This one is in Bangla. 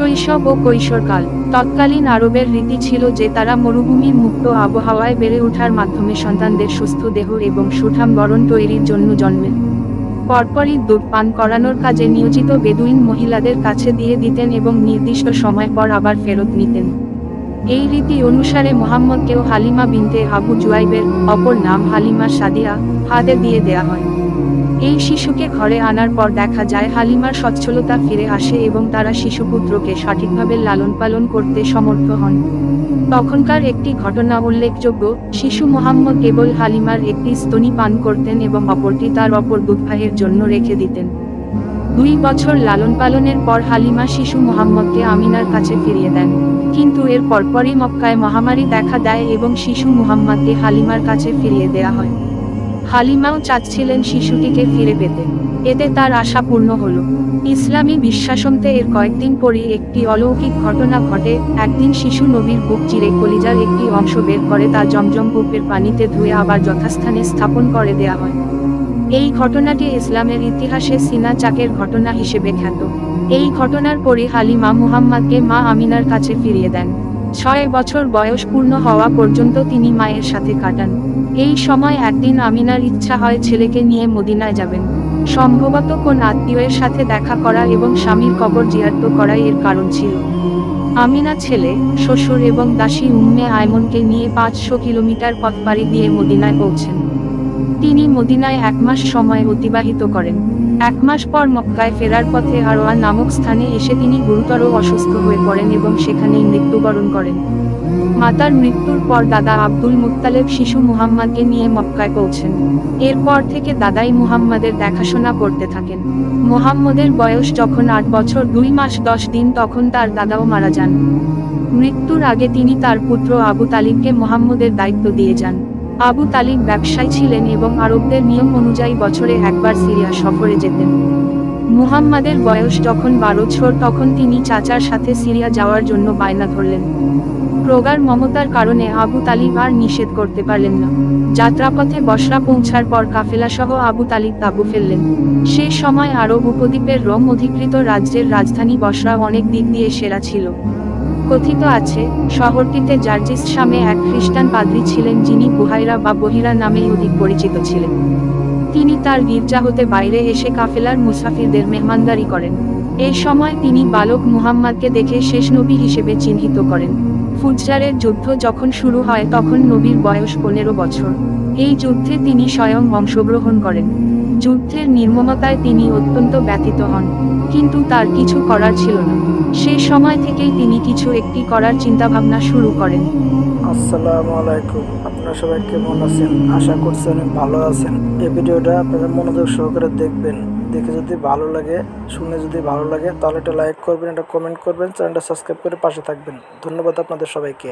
শৈশব ও কৈশোরকাল। তৎকালীন আরবের রীতি ছিল যে তারা মরুভূমির মুক্ত আবহাওয়ায় বেড়ে ওঠার মাধ্যমে সন্তানদের সুস্থ দেহ এবং সুঠাম গড়ন তৈরির জন্য জন্মের পরপরই দুধ পান করানোর কাজে নিয়োজিত বেদুইন মহিলাদের কাছে দিয়ে দিতেন এবং নির্দিষ্ট সময় পর আবার ফেরত নিতেন। এই রীতি অনুসারে মুহাম্মদকেও হালিমা বিনতে আবু জুয়াইবের, অপর নাম হালিমা সাদিয়া, হাতে দিয়ে দেয়া হয়। এই শিশুকে ঘরে আনার পর দেখা যায় হালিমার সচ্ছলতা ফিরে আসে এবং তারা শিশুপুত্রকে সঠিকভাবে লালন পালন করতে সমর্থ হন। তখনকার একটি ঘটনা উল্লেখযোগ্য, শিশু মুহাম্মদ কেবল হালিমার একটি স্তনী পান করতেন এবং অপরটি তার অপর দুধ ভাইয়ের জন্য রেখে দিতেন। 2 বছর লালন পালনের পর হালিমা শিশু মুহাম্মদকে আমিনার কাছে ফিরিয়ে দেন। কিন্তু এর পরপরই মক্কায় মহামারী দেখা দেয় এবং শিশু মুহাম্মদকে হালিমার কাছে ফিরিয়ে দেয়া হয়। হালিমাও চাচ্ছিলেন শিশুটিকে ফিরে পেতে। এতে তার আশা পূর্ণ হল। ইসলামী বিশ্বাসমতে এর কয়েকদিন পরই একটি অলৌকিক ঘটনা ঘটে। একদিন শিশু নবীর বুক চিরে কলিজার একটি অংশ বের করে তা জমজম কূপের পানিতে ধুয়ে আবার যথাস্থানে স্থাপন করে দেয়া হয়। এই ঘটনাটি ইসলামের ইতিহাসে সিনা চাকের ঘটনা হিসেবে খ্যাত। এই ঘটনার পরই হালিমা মুহাম্মদকে মা আমিনার কাছে ফিরিয়ে দেন। 6 বছর বয়স পূর্ণ হওয়া পর্যন্ত তিনি মায়ের সাথে কাটান। এই সময় একদিন আমিনার ইচ্ছা হয় ছেলেকে নিয়ে মদিনায় যাবেন। সম্ভবত কোন আত্মীয়ের সাথে দেখা করা এবং স্বামীর কবর জিয়ারত করাই এর কারণ ছিল। আমিনা ছেলে, শ্বশুর এবং দাসী উম্মে আয়মনকে নিয়ে 500 কিলোমিটার পথ পাড়ি দিয়ে মদিনায় পৌঁছেন। তিনি মদিনায় 1 মাস সময় অতিবাহিত করেন। 1 মাস পর মক্কায় ফেরার পথে আরওয়া নামক স্থানে এসে তিনি গুরুতর অসুস্থ হয়ে পড়েন এবং সেখানেই মৃত্যুবরণ করেন। মাতার মৃত্যুর পর দাদা আব্দুল মুত্তালেব শিশু মুহাম্মদকে নিয়ে মক্কায় পৌঁছেন। এরপর থেকে দাদাই মুহাম্মদের দেখাশোনা করতে থাকেন। মুহাম্মদের বয়স যখন 8 বছর 2 মাস 10 দিন তখন তার দাদাও মারা যান। মৃত্যুর আগে তিনি তার পুত্র আবু তালিবকে মুহাম্মদের দায়িত্ব দিয়ে যান। আবু তালিব ব্যবসায়ী ছিলেন এবং আরবদের নিয়ম অনুযায়ী বছরে একবার সিরিয়া সফরে যেতেন। মুহাম্মাদের বয়স যখন 12 বছর তখন তিনি চাচার সাথে সিরিয়া যাওয়ার জন্য বায়না ধরলেন। প্রগাঢ় মমতার কারণে আবু তালিব আর নিষেধ করতে পারলেন না। যাত্রাপথে বসরা পৌঁছার পর কাফেলাসহ আবু তালিব তাঁবু ফেললেন। সে সময় আরব উপদ্বীপের রোম অধিকৃত রাজ্যের রাজধানী বসরা অনেক দিক দিয়ে সেরা ছিল। কথিত আছে, শহরটিতে জার্জিস নামে এক খ্রিস্টান পাদ্রী ছিলেন যিনি বুহাইরা বা বহিরা নামেই অধিক পরিচিত ছিলেন। তিনি তার গির্জা হতে বাইরে এসে কাফেলার মুসাফিরদের মেহমানদারি করেন। এই সময় তিনি বালক মুহাম্মদকে দেখে শেষ নবী হিসেবে চিহ্নিত করেন। ফুজরারের যুদ্ধ যখন শুরু হয় তখন নবীর বয়স 15 বছর। এই যুদ্ধে তিনি স্বয়ং অংশগ্রহণ করেন। যুদ্ধের নির্মমতায় তিনি অত্যন্ত ব্যথিত হন, কিন্তু তার কিছু করার ছিল না। সে সময় থেকেই তিনি কিছু একটি করার চিন্তাভাবনা শুরু করেন। আসসালামু আলাইকুম, আপনারা সবাই কেমন আছেন? আশা করছি অনেক ভালো আছেন। এই ভিডিওটা আপনারা মনোযোগ সহকারে দেখবেন। দেখে যদি ভালো লাগে, শুনে যদি ভালো লাগে তাহলে একটা লাইক করবেন, একটা কমেন্ট করবেন, চ্যানেলটা সাবস্ক্রাইব করে পাশে থাকবেন। ধন্যবাদ আপনাদের সবাইকে।